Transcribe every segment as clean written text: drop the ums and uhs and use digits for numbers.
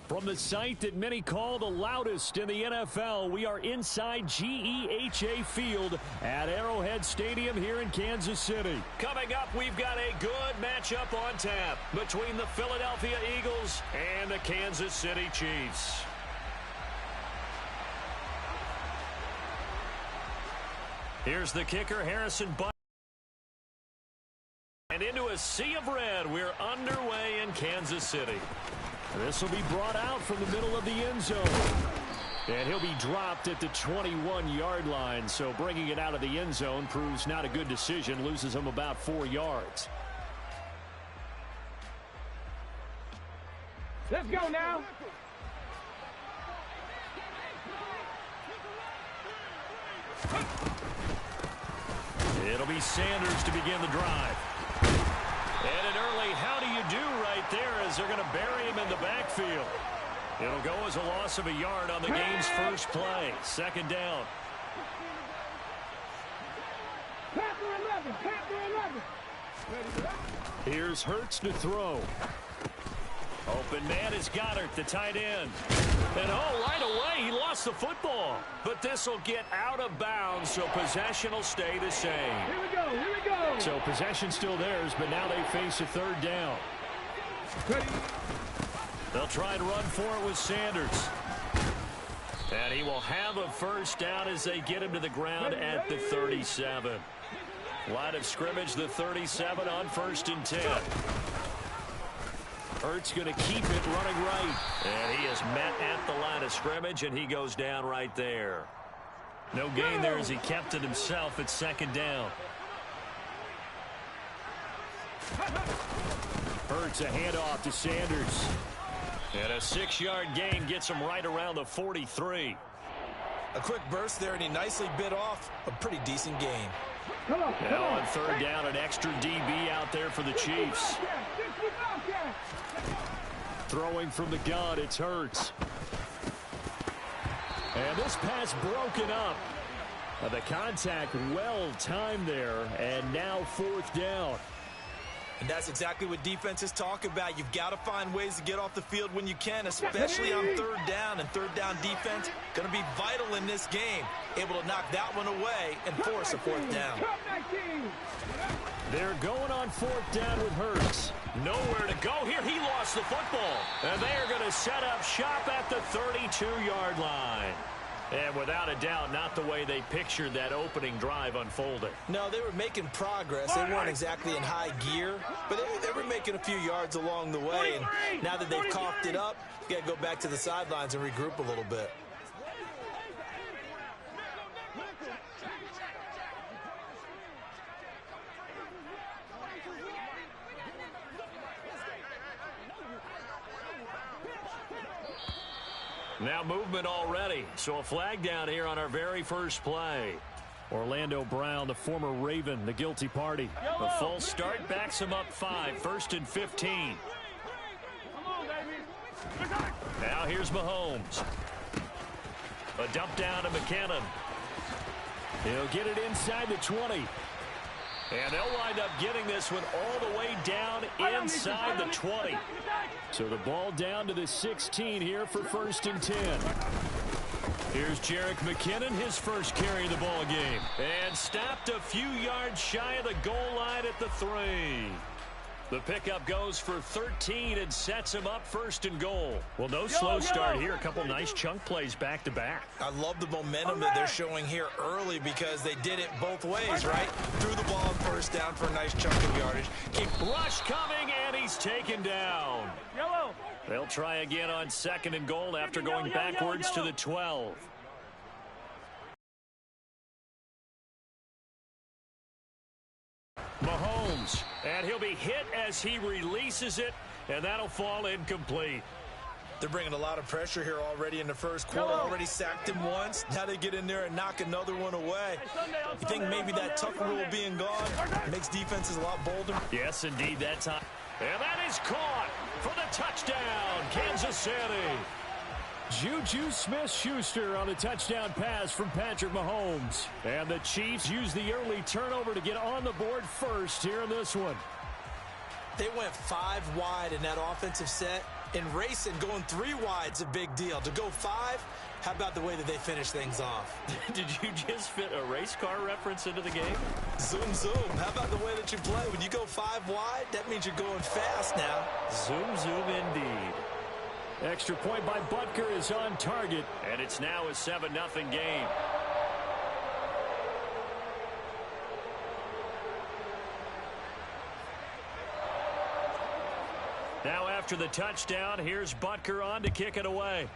From the site that many call the loudest in the NFL, we are inside GEHA Field at Arrowhead Stadium here in Kansas City. Coming up, we've got a good matchup on tap between the Philadelphia Eagles and the Kansas City Chiefs. Here's the kicker, Harrison Butler. And into a sea of red, we're underway in Kansas City. This will be brought out from the middle of the end zone. And he'll be dropped at the 21-yard line. So bringing it out of the end zone proves not a good decision. Loses him about 4 yards. Let's go now. It'll be Sanders to begin the drive. And an early how do you do right there as they're going to bury him in the backfield. It'll go as a loss of a yard on the game's first play. Second down. Here's Hurts to throw. Open man is Goddard, the tight end. And right away, he lost the football. But this will get out of bounds, so possession will stay the same. Here we go, here we go. So possession still theirs, but now they face a third down. They'll try and run for it with Sanders. And he will have a first down as they get him to the ground at the 37. Line of scrimmage, the 37 on 1st and 10. Hurts going to keep it running right. And he is met at the line of scrimmage, and he goes down right there. No gain there as he kept it himself at second down. Hurts a handoff to Sanders. And a 6-yard gain gets him right around the 43. A quick burst there, and he nicely bit off a pretty decent gain. Now on third down, an extra DB out there for the Chiefs. Throwing from the gun, it's Hurts. And this pass broken up. The contact well timed there, and now 4th down. And that's exactly what defenses talk about. You've got to find ways to get off the field when you can, especially on third down. And third down defense going to be vital in this game. Able to knock that one away and force a 4th down. They're going on 4th down with Hurts. Nowhere to go here. He lost the football. And they are going to set up shop at the 32-yard line. And without a doubt, not the way they pictured that opening drive unfolding. No, they were making progress. They weren't exactly in high gear, but they were making a few yards along the way. And now that they've coughed it up, you got to go back to the sidelines and regroup a little bit. Now movement already, so a flag down here on our very first play. Orlando Brown, the former Raven, the guilty party. A false start backs him up 5, 1st and 15. Now here's Mahomes. A dump down to McKinnon. He'll get it inside the 20. And they'll wind up getting this one all the way down inside the 20. So the ball down to the 16 here for 1st and 10. Here's Jerick McKinnon, his first carry of the ball game. And stopped a few yards shy of the goal line at the 3. The pickup goes for 13 and sets him up 1st and goal. Well, no slow start here. A couple nice chunk plays back to back. I love the momentum that they're showing here early because they did it both ways, right? Threw the ball on 1st down for a nice chunk of yardage. Rush coming, and he's taken down. They'll try again on 2nd and goal after going backwards to the 12. Mahomes, and he'll be hit as he releases it, and that'll fall incomplete. They're bringing a lot of pressure here already in the first quarter. Already sacked him once. Now they get in there and knock another one away. You think maybe that tuck rule being gone makes defenses a lot bolder? Yes, indeed, that time. And that is caught for the touchdown, Kansas City. Juju Smith-Schuster on a touchdown pass from Patrick Mahomes. And the Chiefs use the early turnover to get on the board first here in this one. They went 5 wide in that offensive set, In racing, going 3 wide's a big deal. To go 5, how about the way that they finish things off? Did you just fit a race car reference into the game? Zoom, zoom. How about the way that you play? When you go 5 wide, that means you're going fast now. Zoom, zoom indeed. Extra point by Butker is on target, and it's now a 7-0 game. Now after the touchdown, here's Butker on to kick it away.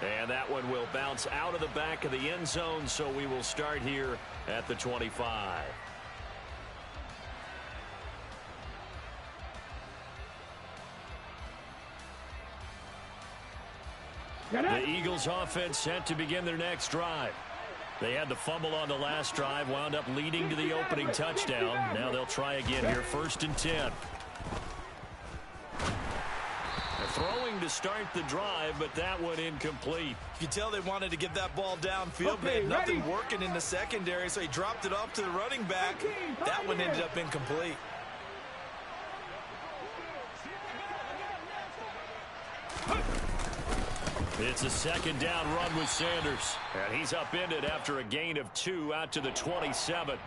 And that one will bounce out of the back of the end zone, so we will start here at the 25. The Eagles offense set to begin their next drive. They had the fumble on the last drive, wound up leading to the opening touchdown. Now they'll try again here, 1st and 10. They're throwing to start the drive, but that one incomplete. You can tell they wanted to get that ball downfield, but had nothing working in the secondary, so he dropped it off to the running back. That one ended up incomplete. It's a 2nd down run with Sanders. And he's upended after a gain of 2 out to the 27.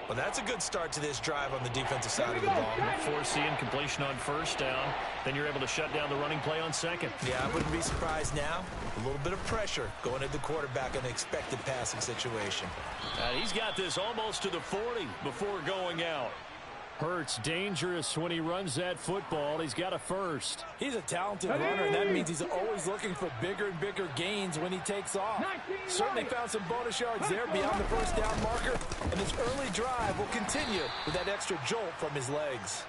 Well, that's a good start to this drive on the defensive side of the ball. Force the incompletion on 1st down. Then you're able to shut down the running play on 2nd. Yeah, I wouldn't be surprised now. A little bit of pressure going at the quarterback in an expected passing situation. And he's got this almost to the 40 before going out. Hurts dangerous when he runs that football. He's got a first. He's a talented runner, and that means he's always looking for bigger and bigger gains when he takes off. Certainly found some bonus yards there beyond the 1st down marker, and this early drive will continue with that extra jolt from his legs.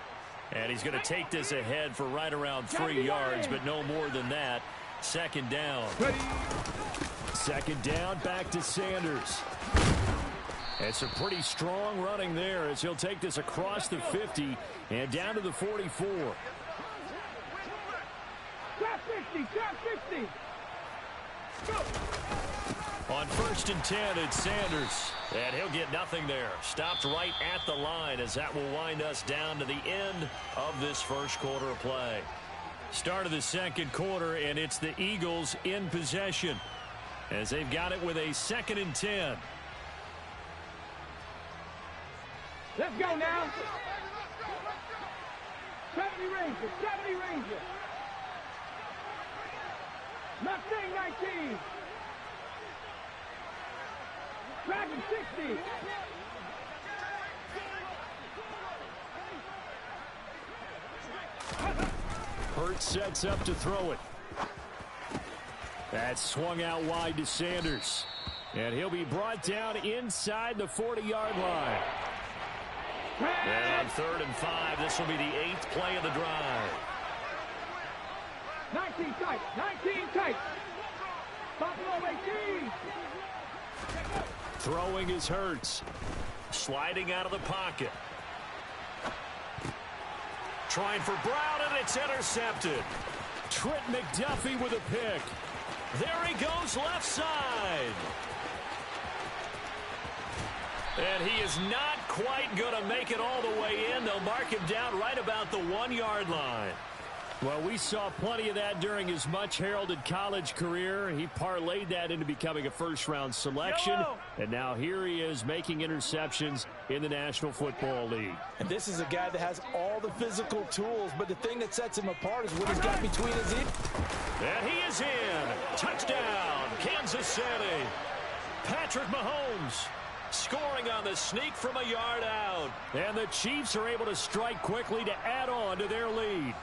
And he's going to take this ahead for right around 3 yards, but no more than that. 2nd down. 2nd down, back to Sanders. It's a pretty strong running there as he'll take this across the 50 and down to the 44. Trap 50, trap 50. Go. On 1st and 10, it's Sanders. And he'll get nothing there. Stopped right at the line as that will wind us down to the end of this 1st quarter of play. Start of the 2nd quarter, and it's the Eagles in possession as they've got it with a 2nd and 10. Let's go now. 70 Ranger, 70 Ranger. Mustang 19. Dragon 60. Hurts sets up to throw it. That's swung out wide to Sanders. And he'll be brought down inside the 40-yard line. And on 3rd and 5, this will be the 8th play of the drive. 19 tight, 19 tight. Buffalo 18. Throwing is Hurts. Sliding out of the pocket. Trying for Brown, and it's intercepted. Trent McDuffie with a pick. There he goes, left side. And he is not quite going to make it all the way in. They'll mark him down right about the 1-yard line. Well, we saw plenty of that during his much-heralded college career. He parlayed that into becoming a first-round selection. And now here he is making interceptions in the National Football League. And this is a guy that has all the physical tools, but the thing that sets him apart is what he's got between his ears. And he is in. Touchdown, Kansas City. Patrick Mahomes scoring on the sneak from a yard out. And the Chiefs are able to strike quickly to add on to their lead.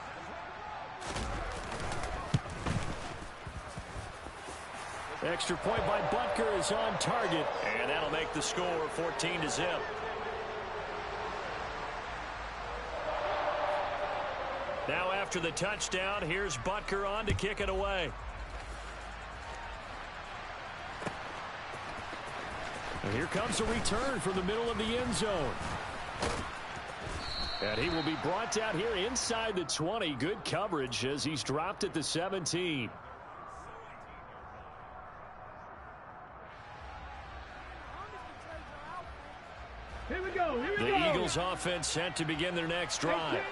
Extra point by Butker is on target, and that'll make the score 14-0. Now after the touchdown, here's Butker on to kick it away. And here comes a return from the middle of the end zone. And he will be brought down here inside the 20. Good coverage as he's dropped at the 17. Here we go. The Eagles Eagles offense set to begin their next drive.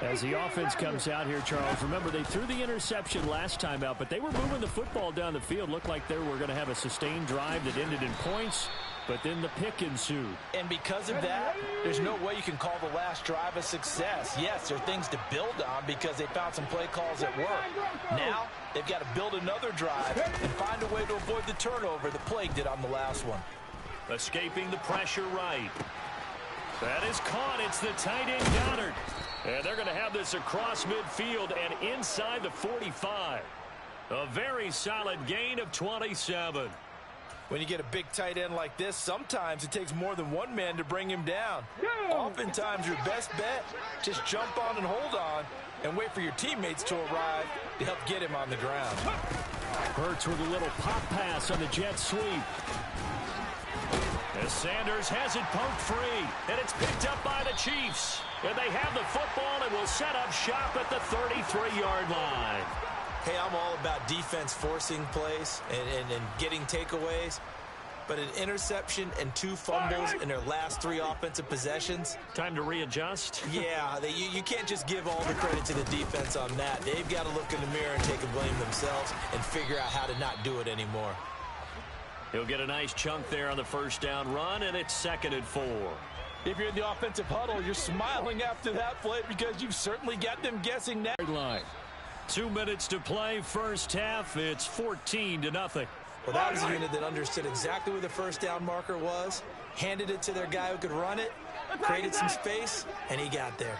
As the offense comes out here, Charles, remember they threw the interception last time out, but they were moving the football down the field. Looked like they were going to have a sustained drive that ended in points, but then the pick ensued. And because of that, there's no way you can call the last drive a success. Yes, there are things to build on because they found some play calls that work. Now, they've got to build another drive and find a way to avoid the turnover the Plague did on the last one. Escaping the pressure right. That is caught. It's the tight end Goddard. And they're going to have this across midfield and inside the 45. A very solid gain of 27. When you get a big tight end like this, sometimes it takes more than one man to bring him down. Oftentimes, your best bet, just jump on and hold on and wait for your teammates to arrive to help get him on the ground. Hurts with a little pop pass on the jet sweep. As Sanders has it poked free, and it's picked up by the Chiefs. And they have the football and will set up shop at the 33-yard line. Hey, I'm all about defense forcing plays and getting takeaways. But an interception and 2 fumbles in their last 3 offensive possessions. Time to readjust. Yeah, you can't just give all the credit to the defense on that. They've got to look in the mirror and take a blame themselves and figure out how to not do it anymore. He'll get a nice chunk there on the first down run, and it's 2nd and 4. If you're in the offensive huddle, you're smiling after that play because you've certainly got them guessing that. Line. 2 minutes to play, first half. It's 14-0. Well, that was a unit that understood exactly where the first down marker was, handed it to their guy who could run it, created some space, and he got there.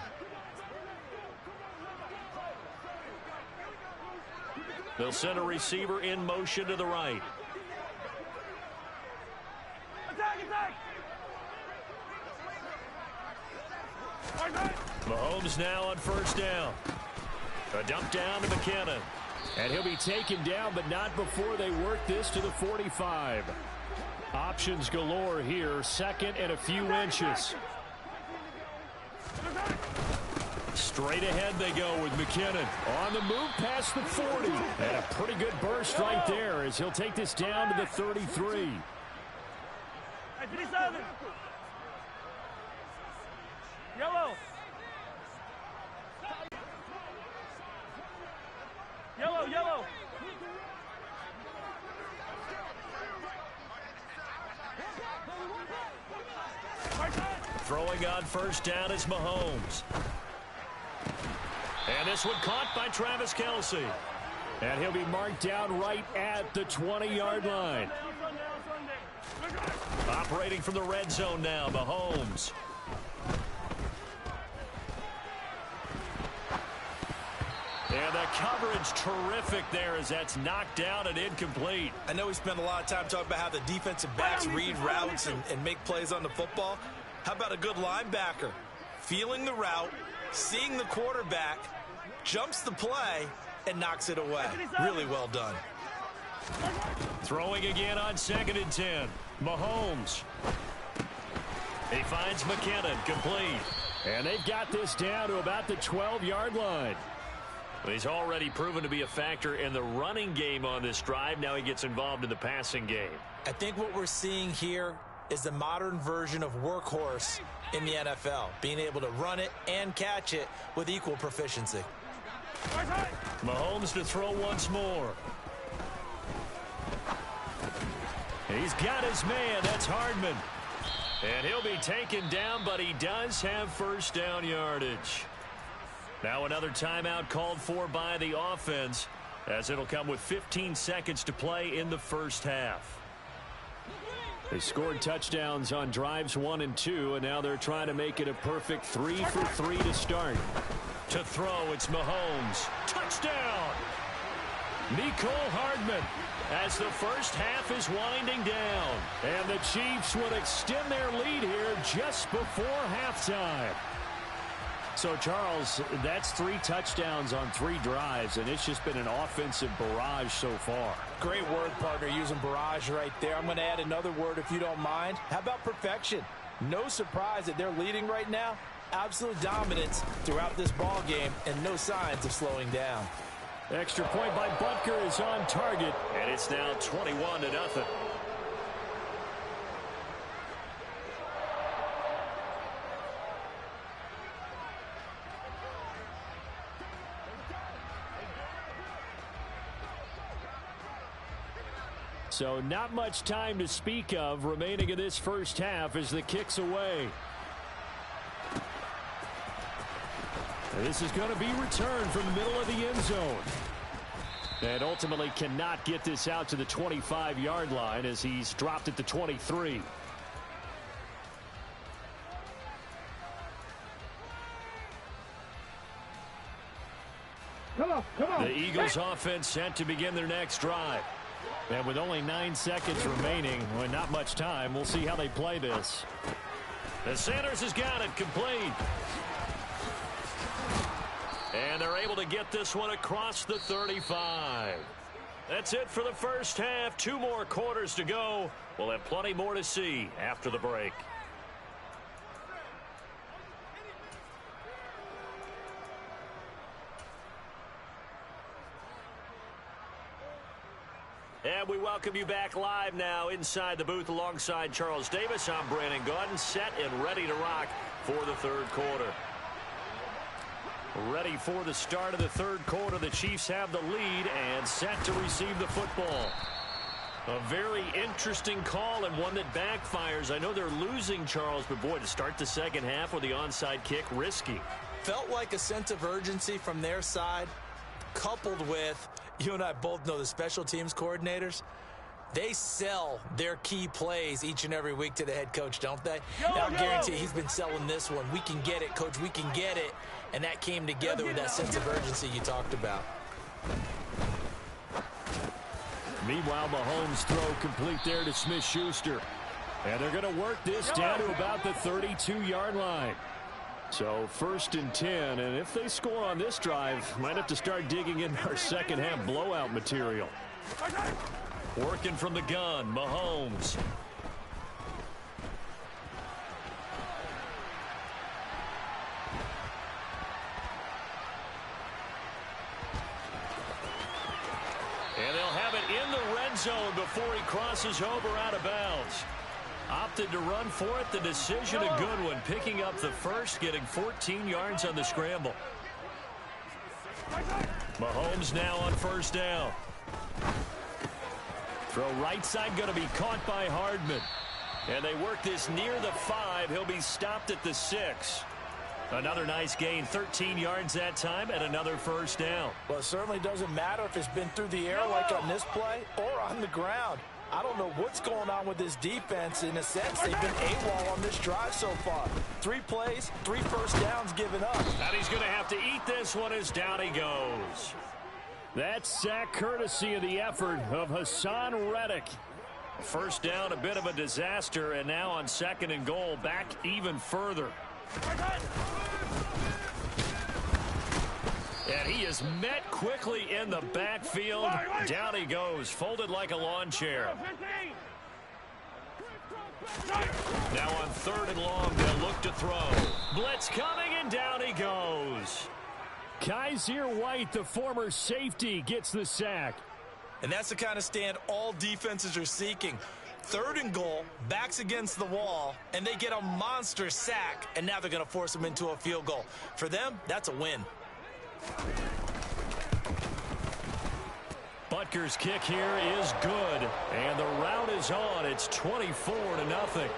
They'll send a receiver in motion to the right. Mahomes now on first down. A dump down to McKinnon. And he'll be taken down, but not before they work this to the 45. Options galore here. 2nd and a few inches. Straight ahead they go with McKinnon. On the move past the 40. And a pretty good burst right there as he'll take this down to the 33. Yellow. Yellow, yellow. Throwing on first down is Mahomes. And this one caught by Travis Kelce. And he'll be marked down right at the 20-yard line. Operating from the red zone now, Mahomes. And the coverage terrific there as that's knocked down and incomplete. I know we spent a lot of time talking about how the defensive backs read routes and make plays on the football. How about a good linebacker? Feeling the route, seeing the quarterback, jumps the play, and knocks it away. Really well done. Throwing again on 2nd and 10. Mahomes. He finds McKinnon, complete. And they've got this down to about the 12-yard line. He's already proven to be a factor in the running game on this drive. Now he gets involved in the passing game. I think what we're seeing here is the modern version of workhorse in the NFL, being able to run it and catch it with equal proficiency. Mahomes to throw once more. He's got his man. That's Hardman. And he'll be taken down, but he does have first down yardage. Now another timeout called for by the offense, as it'll come with 15 seconds to play in the first half. They scored touchdowns on drives 1 and 2, and now they're trying to make it a perfect 3 for 3 to start. To throw, it's Mahomes. Touchdown! Mecole Hardman, as the first half is winding down. And the Chiefs will extend their lead here just before halftime. So, Charles, that's 3 touchdowns on 3 drives, and it's just been an offensive barrage so far. Great word, partner, using barrage right there. I'm going to add another word if you don't mind. How about perfection? No surprise that they're leading right now. Absolute dominance throughout this ball game and no signs of slowing down. Extra point by Butker is on target. And it's now 21-0. So not much time to speak of remaining in this first half as the kick's away. And this is going to be returned from the middle of the end zone. And ultimately cannot get this out to the 25-yard line as he's dropped at the 23. Come on. The Eagles offense set to begin their next drive. And with only 9 seconds remaining, well, not much time, we'll see how they play this. The Sanders has got it complete. And they're able to get this one across the 35. That's it for the first half. 2 more quarters to go. We'll have plenty more to see after the break. And we welcome you back live now inside the booth alongside Charles Davis. I'm Brandon Gaudin, set and ready to rock for the third quarter. Ready for the start of the third quarter. The Chiefs have the lead and set to receive the football. A very interesting call and one that backfires. I know they're losing, Charles, but boy, to start the second half with the onside kick, risky. Felt like a sense of urgency from their side, coupled with, you and I both know the special teams coordinators, they sell their key plays each and every week to the head coach, don't they? Now, I guarantee he's been selling this one. We can get it, coach. We can get it. And that came together with that sense of urgency you talked about. Meanwhile, Mahomes' throw complete there to Smith-Schuster. And they're going to work this down to about the 32-yard line. So 1st and 10, and if they score on this drive, might have to start digging in our second half blowout material. Working from the gun, Mahomes. And they'll have it in the red zone before he crosses over out of bounds. Opted to run for it. The decision a good one. Picking up the first, getting 14 yards on the scramble. Mahomes now on 1st down. Throw right side going to be caught by Hardman. And they work this near the 5. He'll be stopped at the 6. Another nice gain, 13 yards that time, and another 1st down. Well, it certainly doesn't matter if it's been through the air like on this play or on the ground. I don't know what's going on with this defense. In a sense, they've been AWOL on this drive so far. 3 plays, 3 1st downs given up. And he's going to have to eat this one as down he goes. That sack courtesy of the effort of Hassan Reddick. 1st down, a bit of a disaster, and now on 2nd and goal, back even further. And he is met quickly in the backfield. Down he goes, folded like a lawn chair. Now on 3rd and long, they'll look to throw. Blitz coming, and down he goes. Kaiser White, the former safety, gets the sack. And that's the kind of stand all defenses are seeking. 3rd and goal, backs against the wall, and they get a monster sack, and now they're going to force them into a field goal. For them, that's a win. Butker's kick here is good, and the route is on. It's 24-0.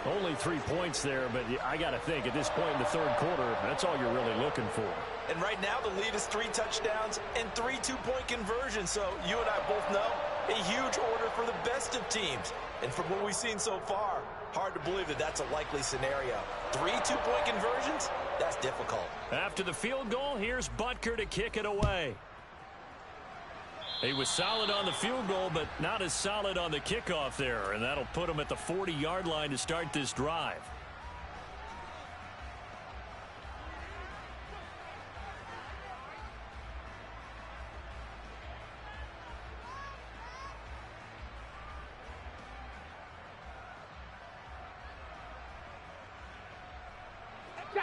Only 3 points there, but I got to think at this point in the third quarter, that's all you're really looking for. And right now the lead is 3 touchdowns and 3 two-point conversions. So you and I both know a huge order for the best of teams. And from what we've seen so far, hard to believe that that's a likely scenario. 3 two-point conversions? That's difficult. After the field goal, here's Butker to kick it away. He was solid on the field goal, but not as solid on the kickoff there. And that'll put him at the 40-yard line to start this drive.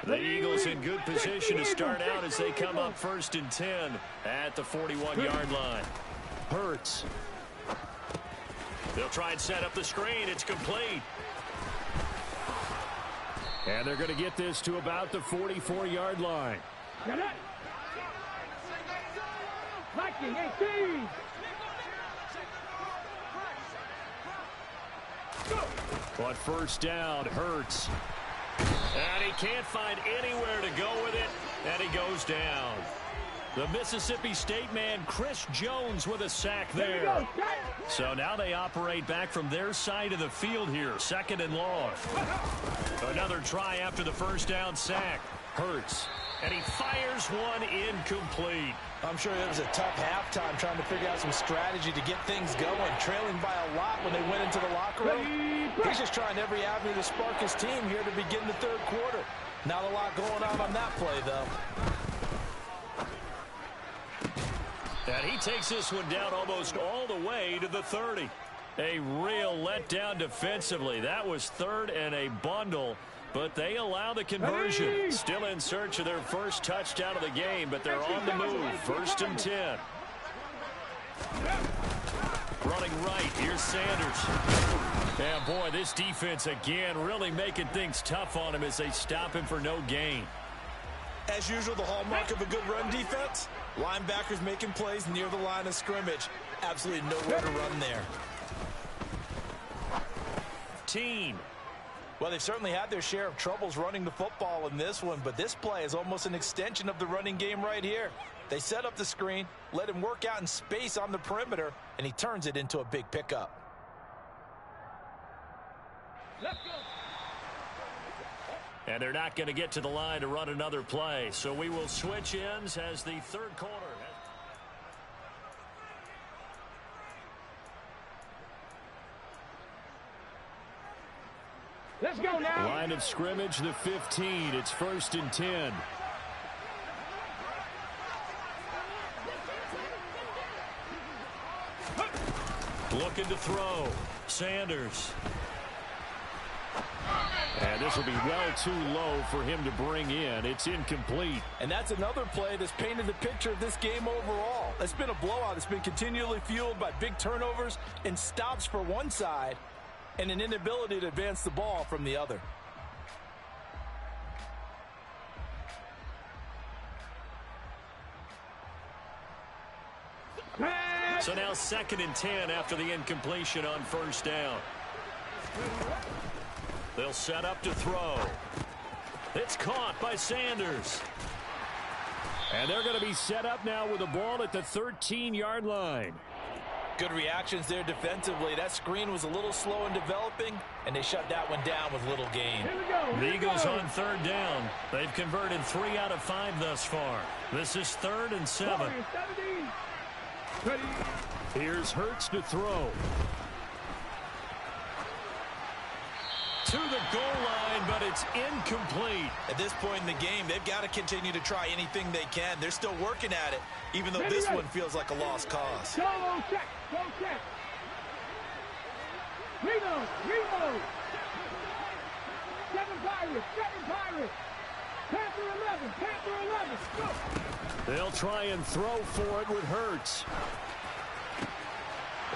The Eagles in good position to start out as they come up 1st and 10 at the 41-yard line. Hurts. They'll try and set up the screen. It's complete. And they're going to get this to about the 44-yard line. On first down, Hurts. And he can't find anywhere to go with it, and he goes down. The Mississippi State man, Chris Jones, with a sack there. So now they operate back from their side of the field here, 2nd and long. Another try after the first down sack. Hurts. And he fires one incomplete. I'm sure it was a tough halftime trying to figure out some strategy to get things going, trailing by a lot when they went into the locker room. He's just trying every avenue to spark his team here to begin the third quarter. Not a lot going on that play, though. And he takes this one down almost all the way to the 30. A real letdown defensively. That was 3rd and a bundle, but they allow the conversion. Still in search of their first touchdown of the game, but they're on the move. 1st and 10. Running right, here's Sanders. And boy, this defense again really making things tough on him as they stop him for no gain. As usual, the hallmark of a good run defense, linebackers making plays near the line of scrimmage. Absolutely nowhere to run there. Well, they've certainly had their share of troubles running the football in this one, but this play is almost an extension of the running game right here. They set up the screen, let him work out in space on the perimeter, and he turns it into a big pickup. Let's go. And they're not going to get to the line to run another play, so we will switch ends as the third quarter. Let's go now. Line of scrimmage, the 15. It's 1st and 10. Looking to throw. Sanders. And this will be well too low for him to bring in. It's incomplete. And that's another play that's painted the picture of this game overall. It's been a blowout. It's been continually fueled by big turnovers and stops for one side and an inability to advance the ball from the other. So now 2nd and 10 after the incompletion on first down. They'll set up to throw. It's caught by Sanders. And they're going to be set up now with the ball at the 13-yard line. Good reactions there defensively. That screen was a little slow in developing, and they shut that one down with little gain. The Eagles on 3rd down. They've converted 3 out of 5 thus far. This is 3rd and 7. Here's Hurts to throw. To the goal line, but it's incomplete. At this point in the game, they've got to continue to try anything they can. They're still working at it, even though this one feels like a lost cause. Go check. Go check. Reload. 7 Pirates. Panther 11. Go. They'll try and throw for it with Hurts.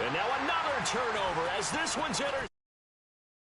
And now another turnover as this one's entered.